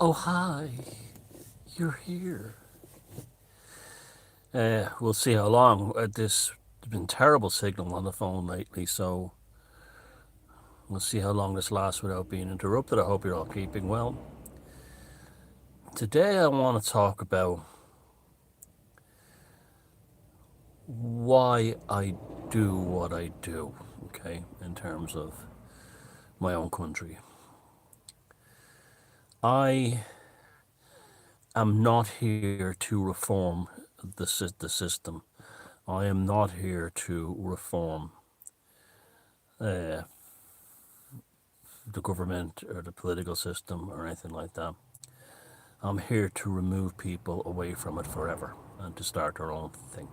Oh, hi, you're here. We'll see how long. There's been terrible signal on the phone lately, so we'll see how long this lasts without being interrupted. I hope you're all keeping well. Today I want to talk about why I do what I do, okay, in terms of my own country. I am not here to reform the system. I am not here to reform uh, the government or the political system or anything like that. I'm here to remove people away from it forever and to start their own thing.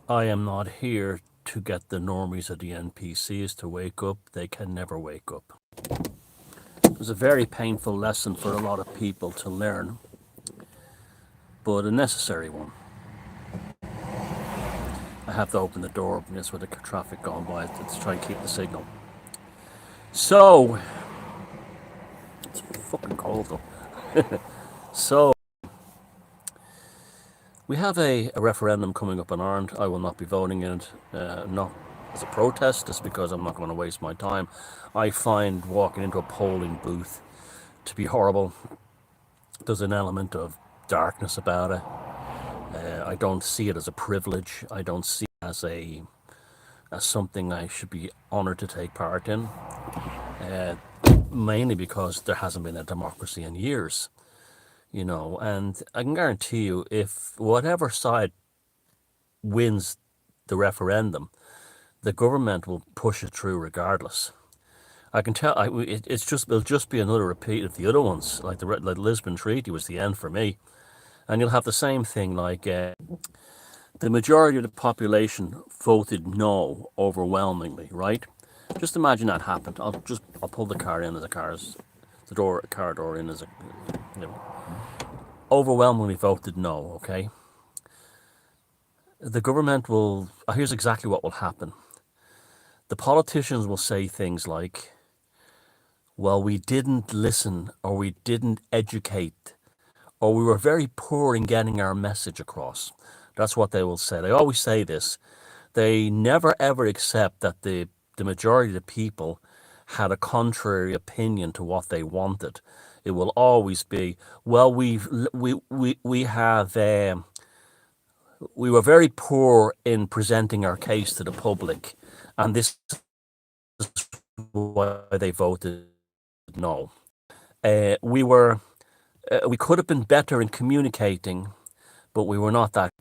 I am not here to get the normies of the NPCs to wake up. They can never wake up. It was a very painful lesson for a lot of people to learn, but a necessary one. I have to open the door just with the traffic going by to try and keep the signal. So, it's fucking cold though. So, we have a referendum coming up in Ireland. I will not be voting in it, not as a protest, just because I'm not going to waste my time. I find walking into a polling booth to be horrible. There's an element of darkness about it. I don't see it as a privilege. I don't see it as something I should be honoured to take part in. Mainly because there hasn't been a democracy in years. And I can guarantee you, if whatever side wins the referendum, the government will push it through regardless. I can tell. It'll just be another repeat of the other ones. Like the Lisbon Treaty was the end for me, and you'll have the same thing. Like the majority of the population voted no overwhelmingly, right? Just imagine that happened. I'll pull the car in as the car door in as a, overwhelmingly voted no. Okay. The government will. Here's exactly what will happen. The politicians will say things like, well, we didn't listen, or we didn't educate, or we were very poor in getting our message across. That's what they will say. They always say this. They never ever accept that the majority of the people had a contrary opinion to what they wanted. It will always be, well, we have we were very poor in presenting our case to the public, and this is why they voted no. We could have been better in communicating, but we were not that.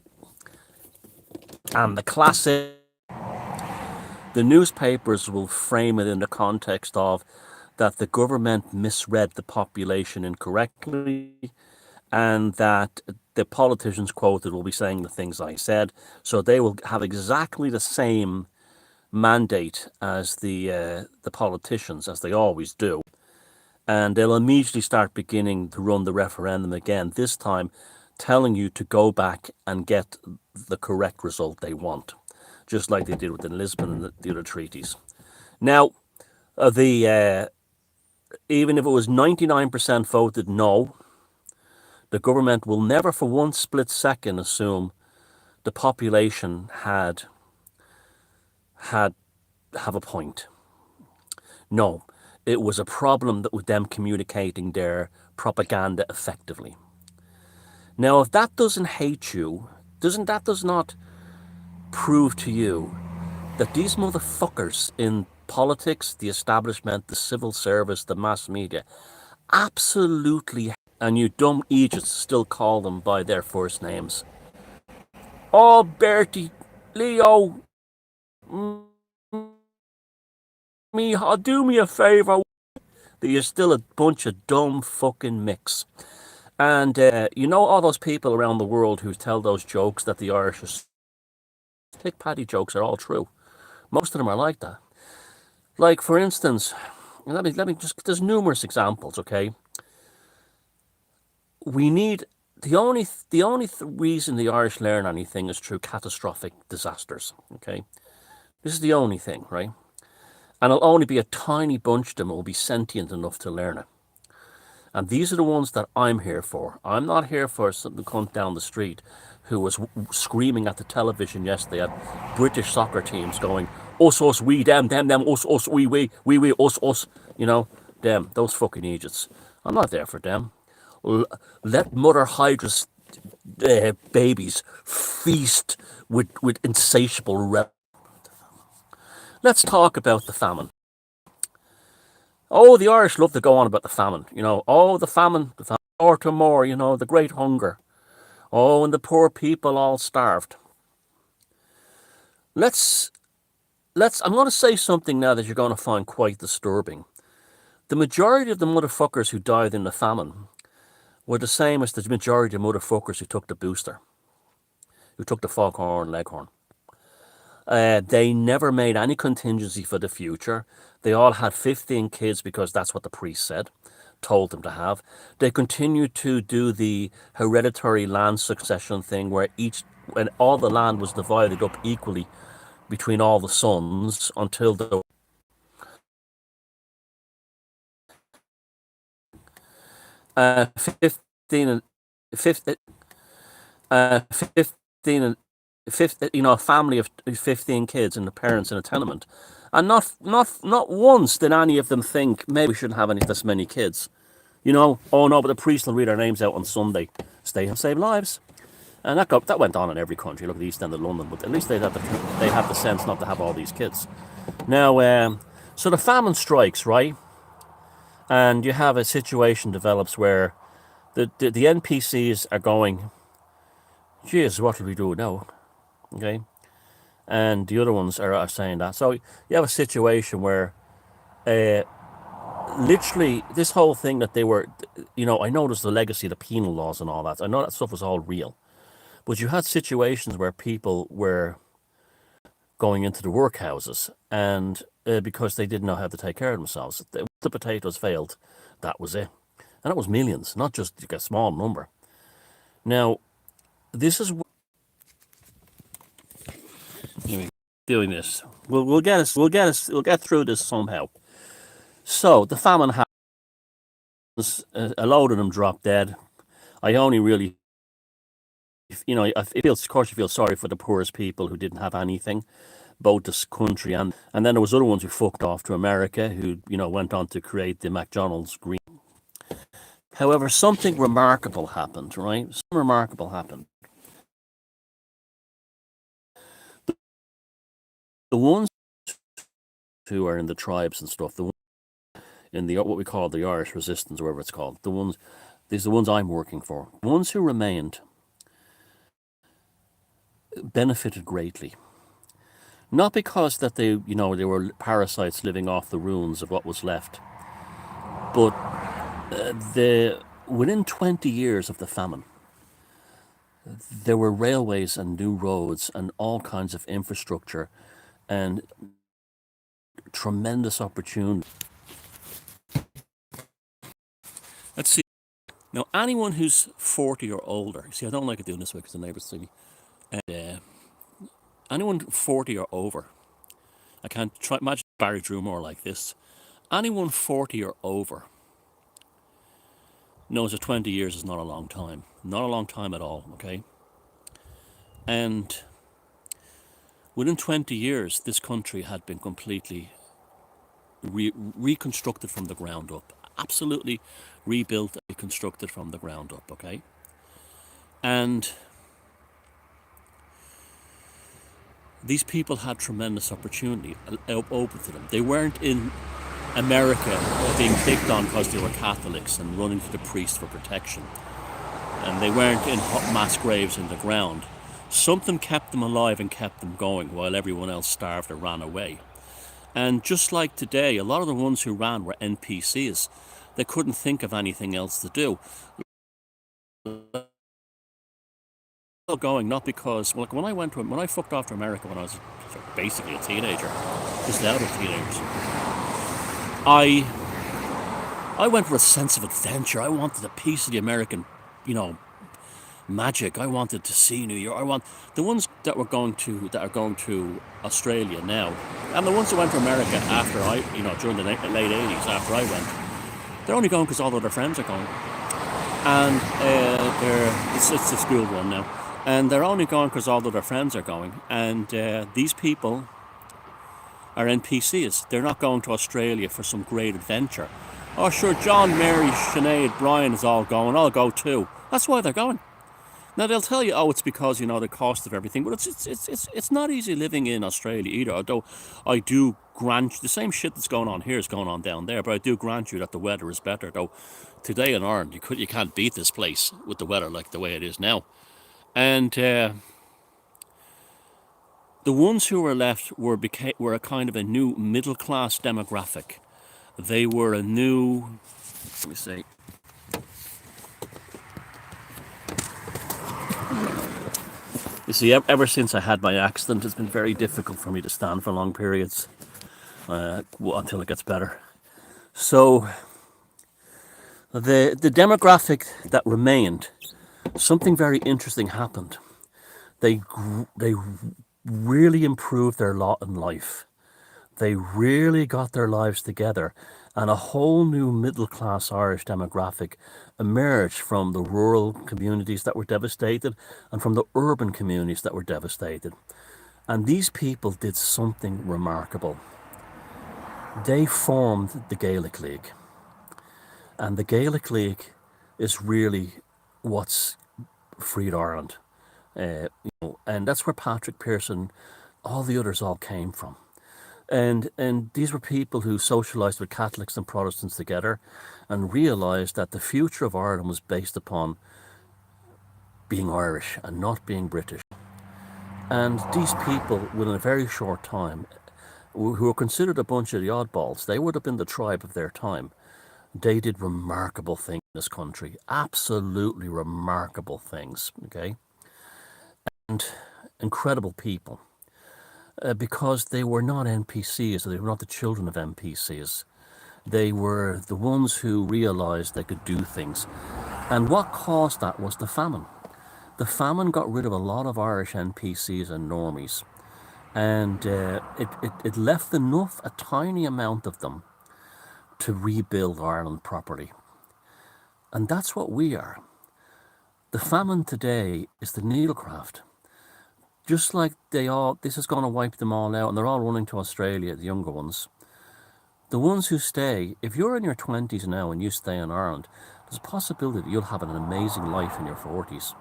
And the newspapers will frame it in the context of that the government misread the population incorrectly, and that the politicians quoted will be saying the things I said. So they will have exactly the same mandate as the politicians, as they always do. And they'll immediately start beginning to run the referendum again, this time telling you to go back and get the correct result they want, just like they did with the Lisbon and the other treaties. Now, even if it was 99% voted no, the government will never for one split second assume the population have a point. No, it was a problem that with them communicating their propaganda effectively. Now, if that doesn't hate you, does not prove to you that these motherfuckers in politics, the establishment, the civil service, the mass media, absolutely, and you dumb Egypts still call them by their first names. Oh, Bertie, Leo, do me a favour. That you're still a bunch of dumb fucking mix. And all those people around the world who tell those jokes that the Irish Tick Paddy jokes are all true. Most of them are like that. Like, for instance, let me just, there's numerous examples, okay? We need, the only reason the Irish learn anything is through catastrophic disasters, okay? This is the only thing, right? And it'll only be a tiny bunch of them who will be sentient enough to learn it. And these are the ones that I'm here for. I'm not here for some cunt down the street who was screaming at the television yesterday at British soccer teams going, us, we, them, us, we, us, you know, them, those fucking idiots. I'm not there for them. Let Mother Hydra's babies feast with insatiable revel. Let's talk about the famine. Oh, the Irish love to go on about the famine. You know, oh, the famine, more to more, you know, the great hunger. Oh, and the poor people all starved. I'm going to say something now that you're going to find quite disturbing. The majority of the motherfuckers who died in the famine were the same as the majority of motherfuckers who took the booster, who took the foghorn leghorn. They never made any contingency for the future. They all had 15 kids because that's what the priest said, told them to have. They continued to do the hereditary land succession thing where when all the land was divided up equally between all the sons until the 15 and 15, 15 and 15, you know, a family of 15 kids and the parents in a tenement, and not once did any of them think maybe we shouldn't have this many kids. You know, oh no, but the priest will read our names out on Sunday. Stay and save lives. And that went on in every country. Look at the East End of London, but at least they have the sense not to have all these kids. Now, so the famine strikes, right? And you have a situation develops where the NPCs are going, "Geez, what will we do now?" Okay, and the other ones are saying that. So you have a situation where, literally, this whole thing that they were, you know, I know there's the legacy of the penal laws and all that. I know that stuff was all real. But you had situations where people were going into the workhouses and because they didn't know how to take care of themselves. The potatoes failed, that was it. And it was millions, not just a small number. Now, this is doing this. We'll get through this somehow. So the famine happens. A load of them drop dead. I only really, you know, of course you feel sorry for the poorest people who didn't have anything, both this country and then there was other ones who fucked off to America who, you know, went on to create the McDonald's green. However, something remarkable happened, right? Something remarkable happened. The ones who are in the tribes and stuff, the ones in the what we call the Irish resistance, whatever it's called, these are the ones I'm working for. The ones who remained benefited greatly. Not because that they were parasites living off the ruins of what was left, but within 20 years of the famine, there were railways and new roads and all kinds of infrastructure and tremendous opportunity. Let's see. Now, anyone who's 40 or older, see, I don't like it doing this way because the neighbours see me. And anyone 40 or over, I can't imagine Barry Drew more like this. Anyone 40 or over knows that 20 years is not a long time. Not a long time at all, okay? And within 20 years, this country had been completely reconstructed from the ground up. Absolutely rebuilt and reconstructed from the ground up, okay? And these people had tremendous opportunity open to them. They weren't in America being picked on because they were Catholics and running to the priest for protection. And they weren't in mass graves in the ground. Something kept them alive and kept them going while everyone else starved or ran away. And just like today, a lot of the ones who ran were NPCs. They couldn't think of anything else to do. Going, not because, well, when I fucked off to America when I was basically a teenager, just out of teenagers, I went for a sense of adventure. I wanted a piece of the American, magic. I wanted to see New York. I want the ones that are going to Australia now, and the ones that went to America after during the late 80s after I went. They're only going because all of their friends are going. And it's a school run now. And they're only going because all of their friends are going. And these people are NPCs. They're not going to Australia for some great adventure. Oh, sure, John, Mary, Sinead, Brian is all going. I'll go too. That's why they're going. Now they'll tell you, oh, it's because, you know, the cost of everything, but it's not easy living in Australia either. Although I do grant you, the same shit that's going on here is going on down there, but I do grant you that the weather is better. Though today in Ireland, you can't beat this place with the weather like the way it is now. And the ones who were left were a kind of a new middle class demographic. They were a new, let me say. You see, ever since I had my accident, it's been very difficult for me to stand for long periods until it gets better. So the demographic that remained, something very interesting happened. They really improved their lot in life. They really got their lives together, and a whole new middle-class Irish demographic emerged from the rural communities that were devastated and from the urban communities that were devastated. And these people did something remarkable. They formed the Gaelic League. And the Gaelic League is really what's freed Ireland. And that's where Patrick Pearson, all the others all came from. And these were people who socialised with Catholics and Protestants together and realised that the future of Ireland was based upon being Irish and not being British. And these people, within a very short time, who were considered a bunch of the oddballs, they would have been the tribe of their time. They did remarkable things in this country, absolutely remarkable things, okay? And incredible people. Because they were not NPCs, they were not the children of NPCs. They were the ones who realised they could do things. And what caused that was the famine. The famine got rid of a lot of Irish NPCs and normies. And it left enough, a tiny amount of them, to rebuild Ireland properly. And that's what we are. The famine today is the needlecraft. Just like this is going to wipe them all out, and they're all running to Australia, the younger ones. The ones who stay, if you're in your 20s now and you stay in Ireland, there's a possibility that you'll have an amazing life in your 40s.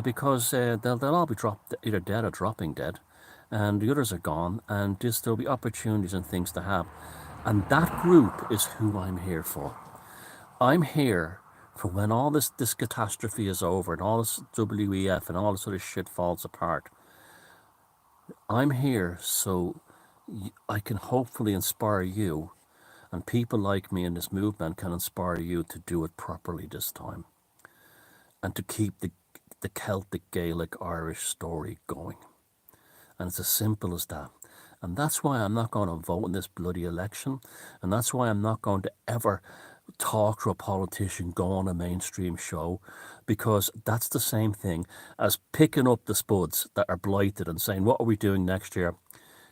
Because they'll all be either dead or dropping dead, and the others are gone, and there'll be opportunities and things to have. And that group is who I'm here for. I'm here for when all this catastrophe is over, and all this WEF and all this sort of shit falls apart. I'm here so I can hopefully inspire you, and people like me in this movement can inspire you to do it properly this time, and to keep the Celtic, Gaelic, Irish story going. And it's as simple as that. And that's why I'm not going to vote in this bloody election, and that's why I'm not going to ever talk to a politician, go on a mainstream show, because that's the same thing as picking up the spuds that are blighted and saying, what are we doing next year?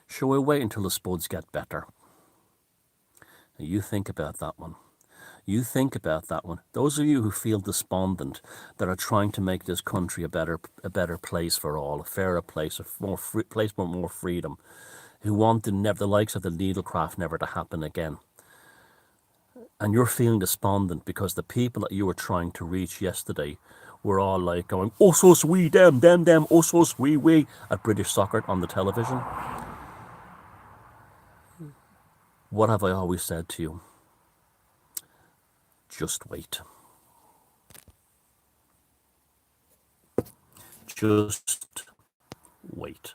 Shall we wait until the spuds get better? Now you think about that one. You think about that one. Those of you who feel despondent, that are trying to make this country a better place for all, a fairer place, place with more freedom, who want the likes of the needlecraft never to happen again. And you're feeling despondent because the people that you were trying to reach yesterday were all like going, us, us, we, them, us, us, we, at British soccer on the television. What have I always said to you? Just wait. Just wait.